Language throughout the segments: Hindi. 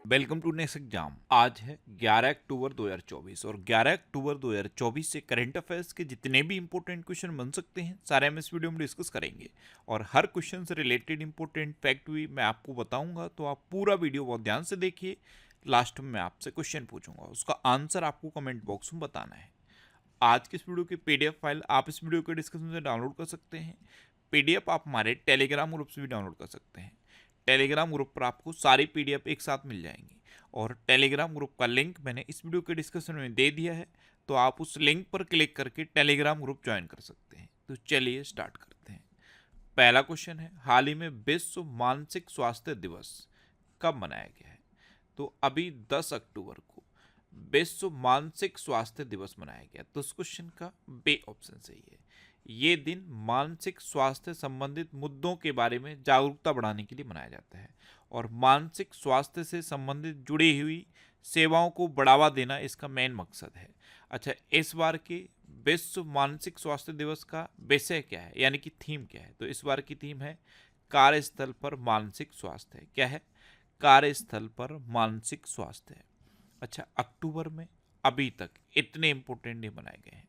Welcome to next exam. आज है 11 अक्टूबर 2024 और 11 अक्टूबर 2024 से करंट अफेयर्स के जितने भी इंपॉर्टेंट क्वेश्चन बन सकते हैं सारे हम इस वीडियो में डिस्कस करेंगे। और हर क्वेश्चन से रिलेटेड इंपॉर्टेंट फैक्ट भी मैं आपको बताऊंगा, तो आप पूरा वीडियो बहुत ध्यान से देखिए। लास्ट में मैं आपसे क्वेश्चन पूछूंगा, उसका आंसर आपको कमेंट बॉक्स में बताना है। आज की इस वीडियो की पीडीएफ फाइल आप इस वीडियो के डिस्क्रिप्शन से डाउनलोड कर सकते हैं। पीडीएफ आप हमारे टेलीग्राम ग्रुप से भी डाउनलोड कर सकते हैं। टेलीग्राम ग्रुप पर आपको सारी पीडीएफ एक साथ मिल जाएंगी और टेलीग्राम ग्रुप का लिंक मैंने इस वीडियो के डिस्क्रिप्शन में दे दिया है, तो आप उस लिंक पर क्लिक करके टेलीग्राम ग्रुप ज्वाइन कर सकते हैं। तो चलिए स्टार्ट करते हैं। पहला क्वेश्चन है, हाल ही में विश्व मानसिक स्वास्थ्य दिवस कब मनाया गया है? तो अभी 10 अक्टूबर को विश्व मानसिक स्वास्थ्य दिवस मनाया गया। तो इस क्वेश्चन का बे ऑप्शन सही है। ये दिन मानसिक स्वास्थ्य संबंधित मुद्दों के बारे में जागरूकता बढ़ाने के लिए मनाया जाता है और मानसिक स्वास्थ्य से संबंधित जुड़ी हुई सेवाओं को बढ़ावा देना इसका मेन मकसद है। अच्छा, इस बार के विश्व मानसिक स्वास्थ्य दिवस का विषय क्या है, यानी कि थीम क्या है? तो इस बार की थीम है कार्यस्थल पर मानसिक स्वास्थ्य। क्या है? कार्यस्थल पर मानसिक स्वास्थ्य। अच्छा, अक्टूबर में अभी तक इतने इंपॉर्टेंट डे मनाए गए हैं,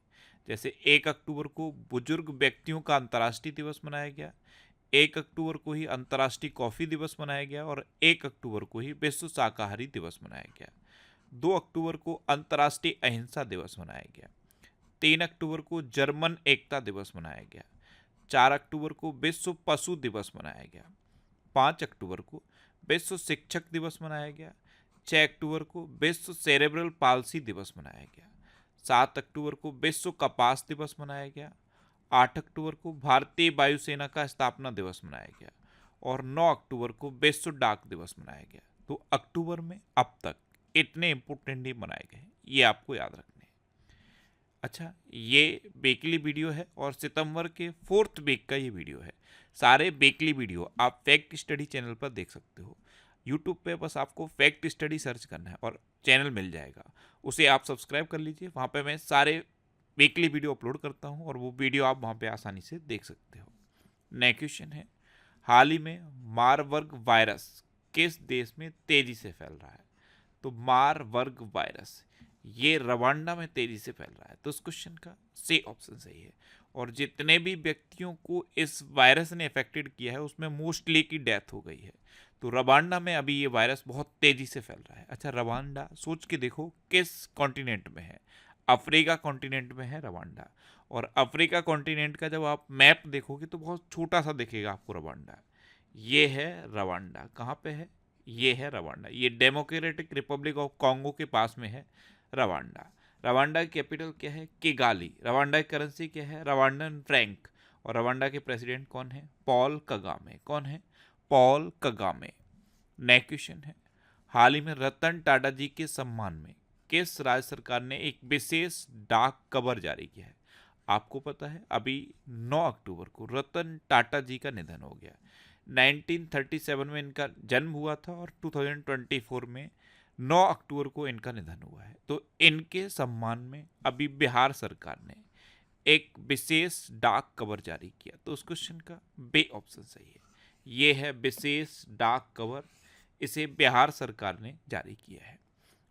जैसे 1 अक्टूबर को बुजुर्ग व्यक्तियों का अंतर्राष्ट्रीय दिवस मनाया गया, 1 अक्टूबर को ही अंतर्राष्ट्रीय कॉफी दिवस मनाया गया और 1 अक्टूबर को ही विश्व शाकाहारी दिवस मनाया गया। 2 अक्टूबर को अंतर्राष्ट्रीय अहिंसा दिवस मनाया गया। 3 अक्टूबर को जर्मन एकता दिवस मनाया गया। 4 अक्टूबर को विश्व पशु दिवस मनाया गया। 5 अक्टूबर को विश्व शिक्षक दिवस मनाया गया। 6 अक्टूबर को विश्व सेरेब्रल पाल्सी दिवस मनाया गया। 7 अक्टूबर को विश्व कपास दिवस मनाया गया। 8 अक्टूबर को भारतीय वायुसेना का स्थापना दिवस मनाया गया और 9 अक्टूबर को विश्व डाक दिवस मनाया गया। तो अक्टूबर में अब तक इतने इंपोर्टेंट डे मनाए गए, ये आपको याद रखने हैं। अच्छा, ये वीकली वीडियो है और सितंबर के 4th वीक का ये वीडियो है। सारे वीकली वीडियो आप फैक्ट स्टडी चैनल पर देख सकते हो। यूट्यूब पे बस आपको फैक्ट स्टडी सर्च करना है और चैनल मिल जाएगा, उसे आप सब्सक्राइब कर लीजिए। वहाँ पे मैं सारे वीकली वीडियो अपलोड करता हूँ और वो वीडियो आप वहाँ पे आसानी से देख सकते हो। नेक्स्ट क्वेश्चन है, हाल ही में मारबर्ग वायरस किस देश में तेजी से फैल रहा है? तो मारबर्ग वायरस ये रवांडा में तेजी से फैल रहा है। तो इस क्वेश्चन का सी ऑप्शन सही है। और जितने भी व्यक्तियों को इस वायरस ने अफेक्टेड किया है उसमें मोस्टली की डेथ हो गई है। तो रवांडा में अभी ये वायरस बहुत तेजी से फैल रहा है। अच्छा, रवांडा सोच के देखो किस कॉन्टिनेंट में है? अफ्रीका कॉन्टिनेंट में है रवांडा। और अफ्रीका कॉन्टिनेंट का जब आप मैप देखोगे तो बहुत छोटा सा दिखेगा आपको रवांडा। ये है रवांडा। कहाँ पे है? ये है रवांडा। ये डेमोक्रेटिक रिपब्लिक ऑफ कॉन्गो के पास में है रवांडा। रवांडा की कैपिटल क्या है? किगाली। रवांडा की करेंसी क्या है? Rwandan Frank. और रवांडा के प्रेसिडेंट कौन है? Paul Kagame. कौन है? Paul Kagame. नेक्स्ट क्वेश्चन है, हाल ही में रतन टाटा जी के सम्मान में किस राज्य सरकार ने एक विशेष डाक कवर जारी किया है? आपको पता है अभी 9 अक्टूबर को रतन टाटा जी का निधन हो गया। 1937 में इनका जन्म हुआ था और 2024 में 9 अक्टूबर को इनका निधन हुआ है। तो इनके सम्मान में अभी बिहार सरकार ने एक विशेष डाक कवर जारी किया। तो उस क्वेश्चन का बे ऑप्शन सही है। ये है विशेष डाक कवर, इसे बिहार सरकार ने जारी किया है।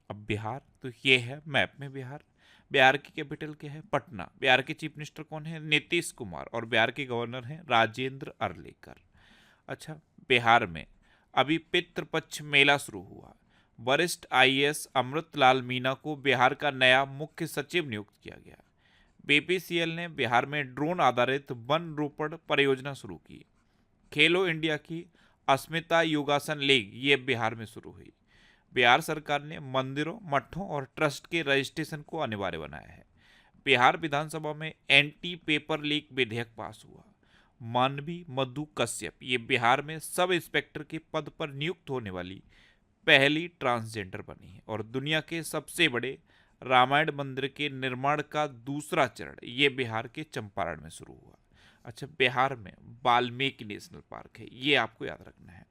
अब बिहार, तो ये है मैप में बिहार। बिहार की कैपिटल क्या है? पटना। बिहार के चीफ मिनिस्टर कौन है? नीतीश कुमार। और बिहार के गवर्नर हैं राजेंद्र अरलेकर। अच्छा, बिहार में अभी पितृपक्ष मेला शुरू हुआ। वरिष्ठ आईएएस अमृतलाल मीना को बिहार का नया मुख्य सचिव नियुक्त किया गया। बीपीसीएल ने बिहार में ड्रोन आधारित वन रोपण परियोजना शुरू की। खेलो इंडिया की अस्मिता योगासन लीग ये बिहार में शुरू हुई। बिहार सरकार ने मंदिरों, मठों और ट्रस्ट के रजिस्ट्रेशन को अनिवार्य बनाया है। बिहार विधानसभा में एंटी पेपर लीक विधेयक पास हुआ। मानवी मधु कश्यप ये बिहार में सब इंस्पेक्टर के पद पर नियुक्त होने वाली पहली ट्रांसजेंडर बनी है। और दुनिया के सबसे बड़े रामायण मंदिर के निर्माण का दूसरा चरण ये बिहार के चंपारण में शुरू हुआ। अच्छा, बिहार में वाल्मीकि नेशनल पार्क है, ये आपको याद रखना है।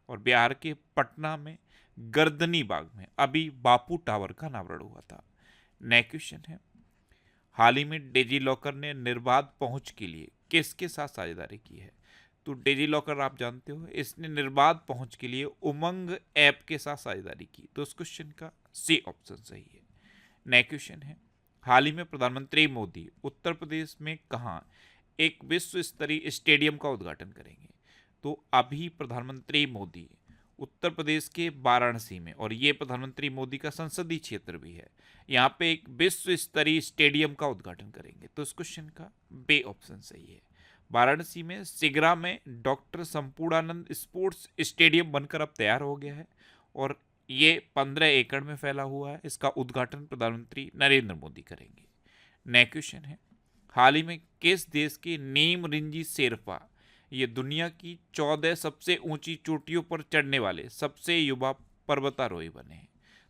और बिहार के पटना में गर्दनी बाग में अभी बापू टावर का अनावरण हुआ था। नेक्स्ट क्वेश्चन है, हाल ही में डिजी लॉकर ने निर्बाध पहुंच के लिए किसके साथ साझेदारी की है? तो डिजी लॉकर आप जानते हो, इसने निर्बाध पहुंच के लिए उमंग ऐप के साथ साझेदारी की। तो इस क्वेश्चन का सी ऑप्शन सही है। नेक्स्ट क्वेश्चन है, हाल ही में प्रधानमंत्री मोदी उत्तर प्रदेश में कहां एक विश्व स्तरीय स्टेडियम का उद्घाटन करेंगे? तो अभी प्रधानमंत्री मोदी उत्तर प्रदेश के वाराणसी में, और ये प्रधानमंत्री मोदी का संसदीय क्षेत्र भी है, यहाँ पे एक विश्व स्तरीय स्टेडियम का उद्घाटन करेंगे। तो इस क्वेश्चन का बे ऑप्शन सही है। वाराणसी में सिगरा में डॉक्टर संपूर्णानंद स्पोर्ट्स स्टेडियम बनकर अब तैयार हो गया है और ये 15 एकड़ में फैला हुआ है। इसका उद्घाटन प्रधानमंत्री नरेंद्र मोदी करेंगे। नेक्स्ट क्वेश्चन है, हाल ही में किस देश के नीम रिंजी शेरपा ये दुनिया की 14 सबसे ऊंची चोटियों पर चढ़ने वाले सबसे युवा पर्वतारोही बने हैं?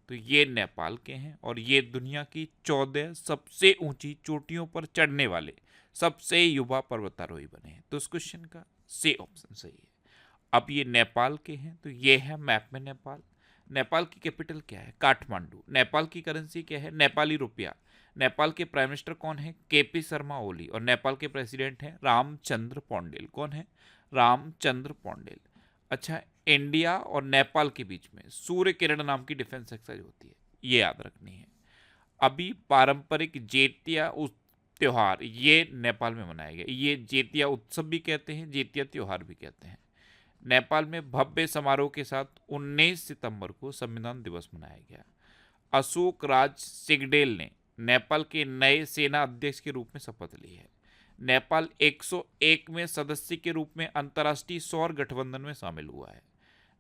तो ये नेपाल के हैं और ये दुनिया की 14 सबसे ऊंची चोटियों पर चढ़ने वाले सबसे युवा पर्वतारोही बने हैं। तो इस क्वेश्चन का सी ऑप्शन सही है। अब ये नेपाल के हैं, तो ये है मैप में नेपाल। नेपाल की कैपिटल क्या है? काठमांडू। नेपाल की करेंसी क्या है? नेपाली रुपया। नेपाल के प्राइम मिनिस्टर कौन है? केपी शर्मा ओली। और नेपाल के प्रेसिडेंट हैं रामचंद्र पौंडेल। कौन है? रामचंद्र पौंडेल। अच्छा, इंडिया और नेपाल के बीच में सूर्य किरण नाम की डिफेंस एक्सरसाइज होती है, ये याद रखनी है। अभी पारंपरिक जेतिया त्योहार ये नेपाल में मनाया गया। ये जेतिया उत्सव भी कहते हैं, जेतिया त्योहार भी कहते हैं। नेपाल में भव्य समारोह के साथ 19 सितंबर को संविधान दिवस मनाया गया। अशोक राज सिगडेल ने नेपाल के नए सेना अध्यक्ष के रूप में शपथ ली है। नेपाल 101 में सदस्य के रूप में अंतर्राष्ट्रीय सौर गठबंधन में शामिल हुआ है।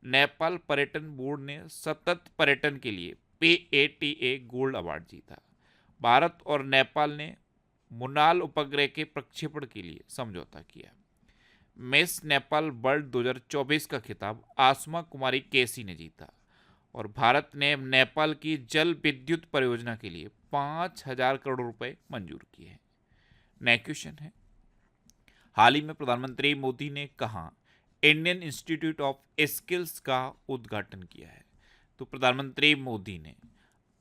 नेपाल पर्यटन बोर्ड ने सतत पर्यटन के लिए PATA गोल्ड अवार्ड जीता। भारत और नेपाल ने मुनाल उपग्रह के प्रक्षेपण के लिए समझौता किया। मिस नेपाल वर्ल्ड 2024 का खिताब आसमा कुमारी केसी ने जीता। और भारत ने नेपाल की जल विद्युत परियोजना के लिए 5,000 करोड़ रुपए मंजूर किए हैं। नेक्स्ट क्वेश्चन है, हाल ही में प्रधानमंत्री मोदी ने कहा इंडियन इंस्टीट्यूट ऑफ स्किल्स का उद्घाटन किया है? तो प्रधानमंत्री मोदी ने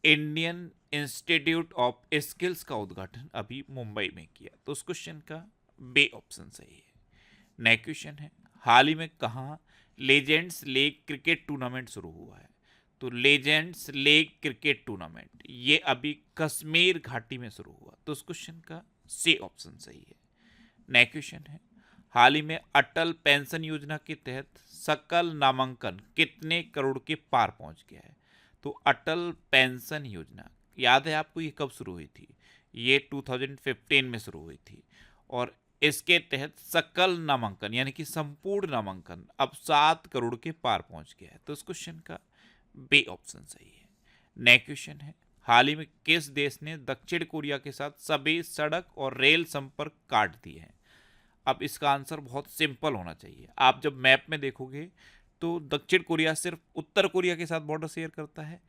इंडियन इंस्टीट्यूट ऑफ स्किल्स का उद्घाटन अभी मुंबई में किया। तो उस क्वेश्चन का बे ऑप्शन सही है। नेक्स्ट क्वेश्चन है, हाल ही में कहाँ लेजेंड्स लीग क्रिकेट टूर्नामेंट शुरू हुआ है? तो लेजेंड्स लीग क्रिकेट टूर्नामेंट ये अभी कश्मीर घाटी में शुरू हुआ। तो उस क्वेश्चन का सी ऑप्शन सही है। नेक्स्ट क्वेश्चन है, हाल ही में अटल पेंशन योजना के तहत सकल नामांकन कितने करोड़ के पार पहुंच गया है? तो अटल पेंशन योजना याद है आपको ये कब शुरू हुई थी? ये 2015 में शुरू हुई थी और इसके तहत सकल नामांकन यानी कि संपूर्ण नामांकन अब 7 करोड़ के पार पहुंच गया है। तो इस क्वेश्चन का बी ऑप्शन सही है। नेक्स्ट क्वेश्चन है, हाल ही में किस देश ने दक्षिण कोरिया के साथ सभी सड़क और रेल संपर्क काट दिए हैं? अब इसका आंसर बहुत सिंपल होना चाहिए। आप जब मैप में देखोगे तो दक्षिण कोरिया सिर्फ उत्तर कोरिया के साथ बॉर्डर शेयर करता है,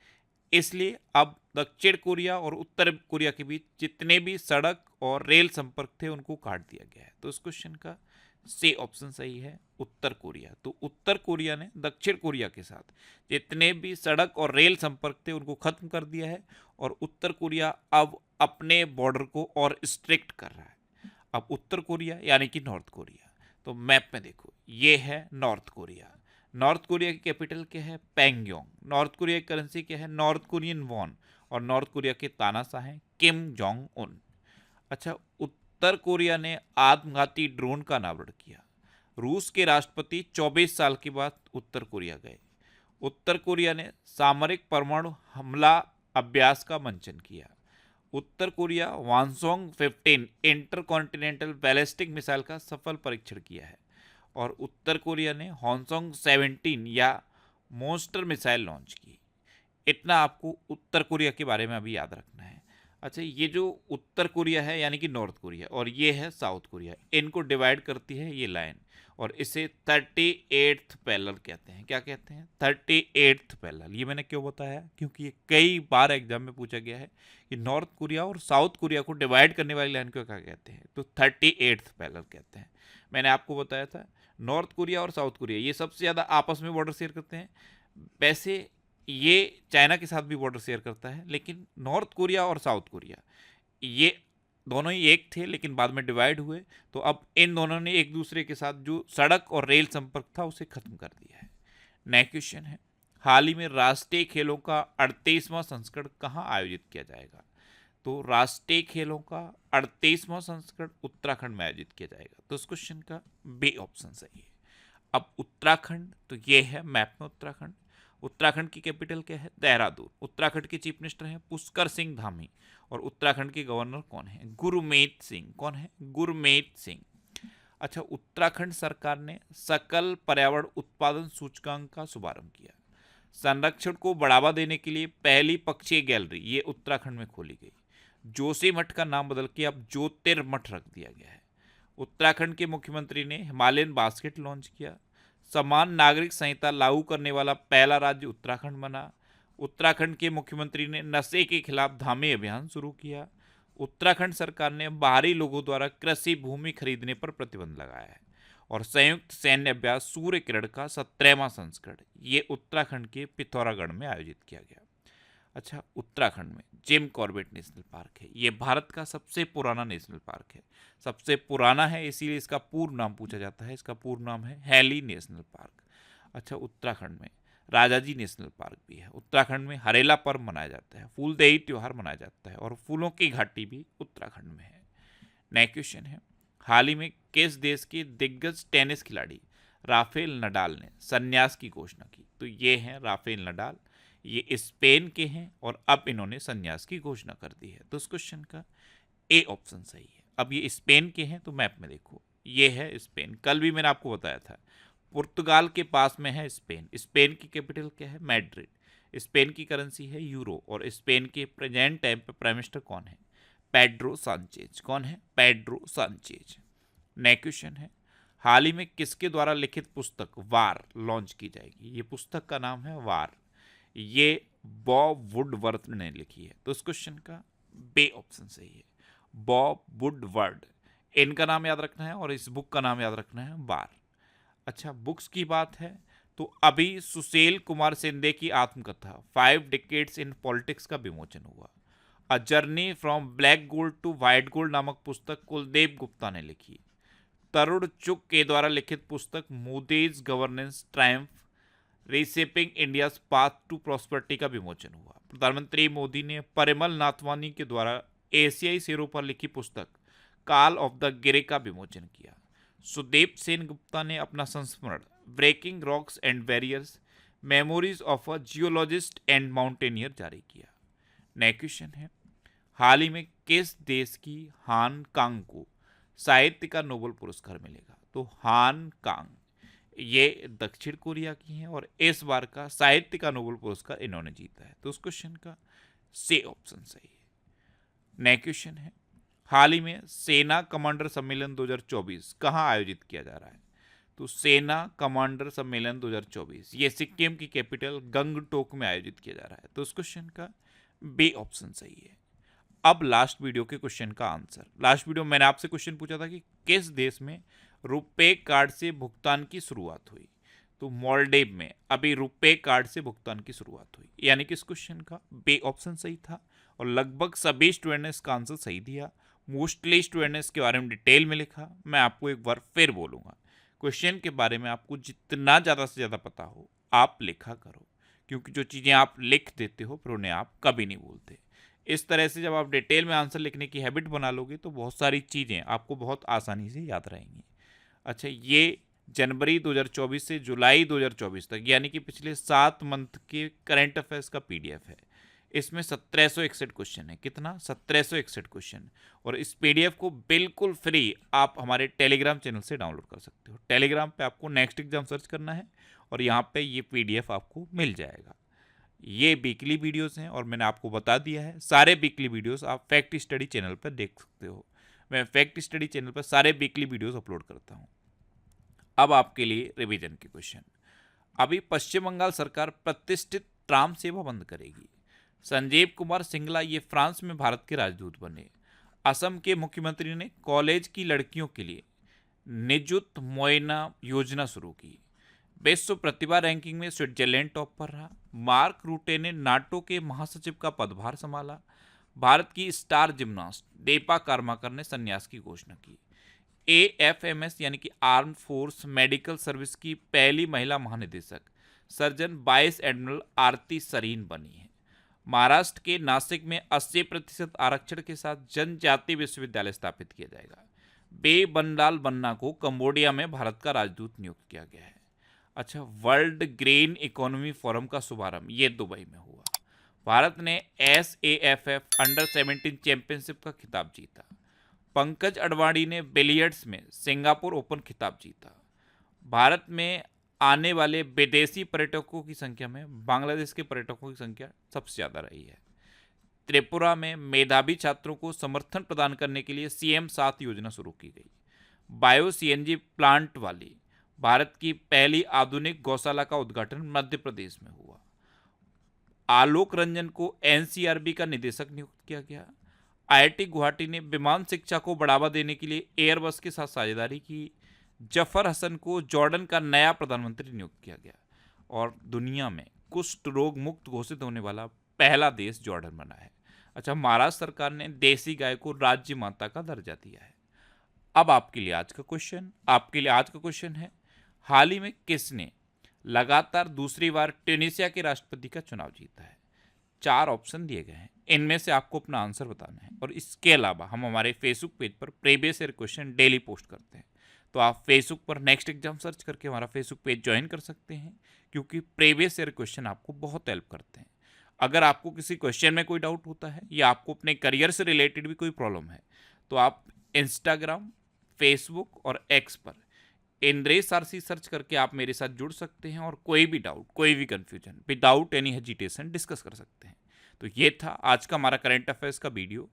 इसलिए अब दक्षिण कोरिया और उत्तर कोरिया के बीच जितने भी सड़क और रेल संपर्क थे उनको काट दिया गया है। तो इस क्वेश्चन का सी ऑप्शन सही है, उत्तर कोरिया। तो उत्तर कोरिया ने दक्षिण कोरिया के साथ जितने भी सड़क और रेल संपर्क थे उनको खत्म कर दिया है और उत्तर कोरिया अब अपने बॉर्डर को और स्ट्रिक्ट कर रहा है। अब उत्तर कोरिया यानी कि नॉर्थ कोरिया, तो मैप में देखो ये है नॉर्थ कोरिया। नॉर्थ कोरिया की कैपिटल क्या है? पैंगयोंग। नॉर्थ कोरिया की करेंसी क्या है? North Korean von. और नॉर्थ कोरिया के तानाशाह हैं किम जोंग उन। अच्छा, उत्तर कोरिया ने आत्मघाती ड्रोन का अनावरण किया। रूस के राष्ट्रपति 24 साल के बाद उत्तर कोरिया गए। उत्तर कोरिया ने सामरिक परमाणु हमला अभ्यास का मंचन किया। उत्तर कोरिया वानसोंग 15 इंटरकॉन्टिनेंटल बैलिस्टिक मिसाइल का सफल परीक्षण किया है। और उत्तर कोरिया ने हॉन्सोंग 17 या मोस्टर मिसाइल लॉन्च की। इतना आपको उत्तर कोरिया के बारे में अभी याद रखना है। अच्छा, ये जो उत्तर कोरिया है यानी कि नॉर्थ कोरिया और ये है साउथ कोरिया, इनको डिवाइड करती है ये लाइन और इसे 38th पैरेलल कहते हैं। क्या कहते हैं? 38th parallel. ये मैंने क्यों बताया? क्योंकि ये कई बार एग्जाम में पूछा गया है कि नॉर्थ कोरिया और साउथ कोरिया को डिवाइड करने वाली लाइन को क्या कहते हैं? तो 38th पैरेलल कहते हैं। मैंने आपको बताया था नॉर्थ कोरिया और साउथ कोरिया ये सबसे ज़्यादा आपस में बॉर्डर शेयर करते हैं। वैसे ये चाइना के साथ भी बॉर्डर शेयर करता है, लेकिन नॉर्थ कोरिया और साउथ कोरिया ये दोनों ही एक थे लेकिन बाद में डिवाइड हुए, तो अब इन दोनों ने एक दूसरे के साथ जो सड़क और रेल संपर्क था उसे खत्म कर दिया है। नेक्स्ट क्वेश्चन है, हाल ही में राष्ट्रीय खेलों का 38वां संस्करण कहाँ आयोजित किया जाएगा? तो राष्ट्रीय खेलों का 38वां संस्करण उत्तराखंड में आयोजित किया जाएगा। तो इस क्वेश्चन का बी ऑप्शन सही है। अब उत्तराखंड, तो ये है मैप में उत्तराखंड। उत्तराखंड की कैपिटल क्या है? देहरादून। उत्तराखंड के चीफ मिनिस्टर हैं पुष्कर सिंह धामी और उत्तराखंड के गवर्नर कौन है? गुरमीत सिंह। कौन है? गुरमीत सिंह। अच्छा, उत्तराखंड सरकार ने सकल पर्यावरण उत्पादन सूचकांक का शुभारंभ किया। संरक्षण को बढ़ावा देने के लिए पहली पक्षीय गैलरी ये उत्तराखंड में खोली गई। जोशीमठ का नाम बदल के अब ज्योतिर्मठ रख दिया गया है। उत्तराखंड के मुख्यमंत्री ने हिमालयन बास्केट लॉन्च किया। समान नागरिक संहिता लागू करने वाला पहला राज्य उत्तराखंड बना। उत्तराखंड के मुख्यमंत्री ने नशे के खिलाफ धामी अभियान शुरू किया। उत्तराखंड सरकार ने बाहरी लोगों द्वारा कृषि भूमि खरीदने पर प्रतिबंध लगाया है। और संयुक्त सैन्य अभ्यास सूर्य किरण का 17वां संस्करण ये उत्तराखंड के पिथौरागढ़ में आयोजित किया गया। अच्छा, उत्तराखंड में जिम कॉर्बेट नेशनल पार्क है। ये भारत का सबसे पुराना नेशनल पार्क है। सबसे पुराना है इसीलिए इसका पूर्ण नाम पूछा जाता है। इसका पूर्ण नाम है हैली नेशनल पार्क। अच्छा, उत्तराखंड में राजाजी नेशनल पार्क भी है। उत्तराखंड में हरेला पर्व मनाया जाता है। फूलदेई त्योहार मनाया जाता है और फूलों की घाटी भी उत्तराखंड में है। नेक्स्ट क्वेश्चन है, हाल ही में किस देश के दिग्गज टेनिस खिलाड़ी राफेल नडाल ने संन्यास की घोषणा की? तो ये हैं राफेल नडाल। ये स्पेन के हैं और अब इन्होंने संन्यास की घोषणा कर दी है। तो इस क्वेश्चन का ए ऑप्शन सही है। अब ये स्पेन के हैं तो मैप में देखो, ये है स्पेन। कल भी मैंने आपको बताया था पुर्तगाल के पास में है स्पेन। स्पेन की कैपिटल क्या है? मैड्रिड। स्पेन की करेंसी है यूरो और स्पेन के प्रेजेंट टाइम पे प्राइम मिनिस्टर कौन है? Pedro Sanchez. कौन है? Pedro Sanchez. नेक्स्ट क्वेश्चन है, हाल ही में किसके द्वारा लिखित पुस्तक वार लॉन्च की जाएगी? ये पुस्तक का नाम है वार। ये बॉब वुडवर्थ ने लिखी है। तो इस क्वेश्चन का बे ऑप्शन सही है। बॉब वुडवर्ड, इनका नाम याद रखना है और इस बुक का नाम याद रखना है वार। अच्छा, बुक्स की बात है तो अभी सुशील कुमार शिंदे की आत्मकथा 5 डिकेड्स इन पॉलिटिक्स का विमोचन हुआ। A journey from black gold to white gold नामक पुस्तक कुलदीप गुप्ता ने लिखी। तरुण चुग के द्वारा लिखित पुस्तक Modi's governance triumph reshaping India's path to prosperity का विमोचन हुआ। प्रधानमंत्री मोदी ने परिमल नाथवानी के द्वारा एशियाई शेरों पर लिखी पुस्तक कॉल ऑफ द गिरे का विमोचन किया। सुदेव सेन गुप्ता ने अपना संस्मरण breaking rocks and barriers memories of a geologist and mountaineer जारी किया। नेक्स्ट क्वेश्चन है, हाल ही में किस देश की हान कांग को साहित्य का नोबेल पुरस्कार मिलेगा? तो हान कांग ये दक्षिण कोरिया की हैं और इस बार का साहित्य का नोबेल पुरस्कार इन्होंने जीता है। तो उस क्वेश्चन का सी ऑप्शन सही है। नेक्स्ट क्वेश्चन है, हाल ही में सेना कमांडर सम्मेलन 2024 कहाँ आयोजित किया जा रहा है? तो सेना कमांडर सम्मेलन 2024 ये सिक्किम की कैपिटल गंगटोक में आयोजित किया जा रहा है। तो उस क्वेश्चन का बी ऑप्शन सही है। अब लास्ट वीडियो के क्वेश्चन का आंसर। लास्ट वीडियो मैंने आपसे क्वेश्चन पूछा था कि किस देश में रुपे कार्ड से भुगतान की शुरुआत हुई? तो मालदीव में अभी रुपे कार्ड से भुगतान की शुरुआत हुई। यानी कि इस क्वेश्चन का बी ऑप्शन सही था और लगभग सभी स्टूडेंट ने इसका आंसर सही दिया। मोस्टली स्टूडेंट ने इसके बारे में डिटेल में लिखा। मैं आपको एक बार फिर बोलूँगा, क्वेश्चन के बारे में आपको जितना ज़्यादा से ज़्यादा पता हो आप लिखा करो, क्योंकि जो चीज़ें आप लिख देते हो फिर उन्हें आप कभी नहीं भूलते। इस तरह से जब आप डिटेल में आंसर लिखने की हैबिट बना लोगे तो बहुत सारी चीज़ें आपको बहुत आसानी से याद रहेंगी। अच्छा, ये जनवरी 2024 से जुलाई 2024 तक यानी कि पिछले 7 मंथ के करंट अफेयर्स का पीडीएफ है। इसमें 1761 क्वेश्चन है। कितना? 1761 क्वेश्चन। और इस पीडीएफ को बिल्कुल फ्री आप हमारे टेलीग्राम चैनल से डाउनलोड कर सकते हो। टेलीग्राम पे आपको नेक्स्ट एग्जाम सर्च करना है और यहाँ पे ये पीडीएफ आपको मिल जाएगा। ये वीकली वीडियोस हैं और मैंने आपको बता दिया है सारे वीकली वीडियोस आप फैक्ट स्टडी चैनल पर देख सकते हो। मैं फैक्ट स्टडी चैनल पर सारे वीकली वीडियोस अपलोड करता हूँ। अब आपके लिए रिवीजन के क्वेश्चन। अभी पश्चिम बंगाल सरकार प्रतिष्ठित ट्राम सेवा बंद करेगी। संजीव कुमार सिंगला ये फ्रांस में भारत के राजदूत बने। असम के मुख्यमंत्री ने कॉलेज की लड़कियों के लिए निजुत मोइना योजना शुरू की। विश्व प्रतिभा रैंकिंग में स्विट्जरलैंड टॉप पर रहा। मार्क रूटे ने नाटो के महासचिव का पदभार संभाला। भारत की स्टार जिम्नास्ट दीपा कर्माकर ने संन्यास की घोषणा की। AFMS यानी कि आर्म फोर्स मेडिकल सर्विस की पहली महिला महानिदेशक सर्जन वाइस एडमिरल आरती सरीन बनी है। महाराष्ट्र के नासिक में 80% आरक्षण के साथ जनजातीय विश्वविद्यालय स्थापित किया जाएगा। बे बनलाल बन्ना को कंबोडिया में भारत का राजदूत नियुक्त किया गया है। अच्छा, वर्ल्ड ग्रेन इकोनॉमी फोरम का शुभारंभ ये दुबई में हुआ। भारत ने SAFF अंडर 17 चैंपियनशिप का खिताब जीता। पंकज अडवाणी ने बिलियर्ड्स में सिंगापुर ओपन खिताब जीता। भारत में आने वाले विदेशी पर्यटकों की संख्या में बांग्लादेश के पर्यटकों की संख्या सबसे ज़्यादा रही है। त्रिपुरा में मेधावी छात्रों को समर्थन प्रदान करने के लिए CM 7 योजना शुरू की गई। बायो CNG प्लांट वाली भारत की पहली आधुनिक गौशाला का उद्घाटन मध्य प्रदेश में हुआ। आलोक रंजन को NCRB का निदेशक नियुक्त किया गया। IIT गुवाहाटी ने विमान शिक्षा को बढ़ावा देने के लिए एयरबस के साथ साझेदारी की। जफर हसन को जॉर्डन का नया प्रधानमंत्री नियुक्त किया गया। और दुनिया में कुष्ठ रोग मुक्त घोषित होने वाला पहला देश जॉर्डन बना है। अच्छा, महाराष्ट्र सरकार ने देसी गाय को राज्य माता का दर्जा दिया है। अब आपके लिए आज का क्वेश्चन है, हाल ही में किसने लगातार दूसरी बार ट्यूनीशिया के राष्ट्रपति का चुनाव जीता है? 4 ऑप्शन दिए गए हैं, इनमें से आपको अपना आंसर बताना है। और इसके अलावा हम हमारे फेसबुक पेज पर previous year question daily post करते हैं, तो आप फेसबुक पर नेक्स्ट एग्जाम सर्च करके हमारा फेसबुक पेज ज्वाइन कर सकते हैं, क्योंकि प्रीवियस ईयर क्वेश्चन आपको बहुत हेल्प करते हैं। अगर आपको किसी क्वेश्चन में कोई डाउट होता है या आपको अपने करियर से रिलेटेड भी कोई प्रॉब्लम है, तो आप इंस्टाग्राम, फेसबुक और एक्स पर इंद्रेश आरसी सर्च करके आप मेरे साथ जुड़ सकते हैं और कोई भी डाउट, कोई भी confusion without any hesitation discuss कर सकते हैं। तो ये था आज का हमारा करंट अफेयर्स का वीडियो।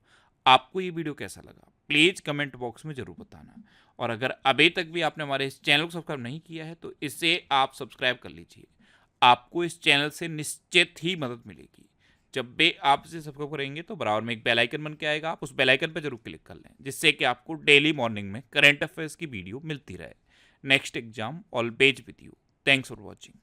आपको ये वीडियो कैसा लगा प्लीज़ कमेंट बॉक्स में ज़रूर बताना। और अगर अभी तक भी आपने हमारे इस चैनल को सब्सक्राइब नहीं किया है तो इसे आप सब्सक्राइब कर लीजिए। आपको इस चैनल से निश्चित ही मदद मिलेगी। जब भी आप इसे सब्सक्राइब करेंगे तो बराबर में एक बेल आइकन बन के आएगा, आप उस बेल आइकन पर जरूर क्लिक कर लें, जिससे कि आपको डेली मॉर्निंग में करंट अफेयर्स की वीडियो मिलती रहे। Next exam always with you. Thanks for watching.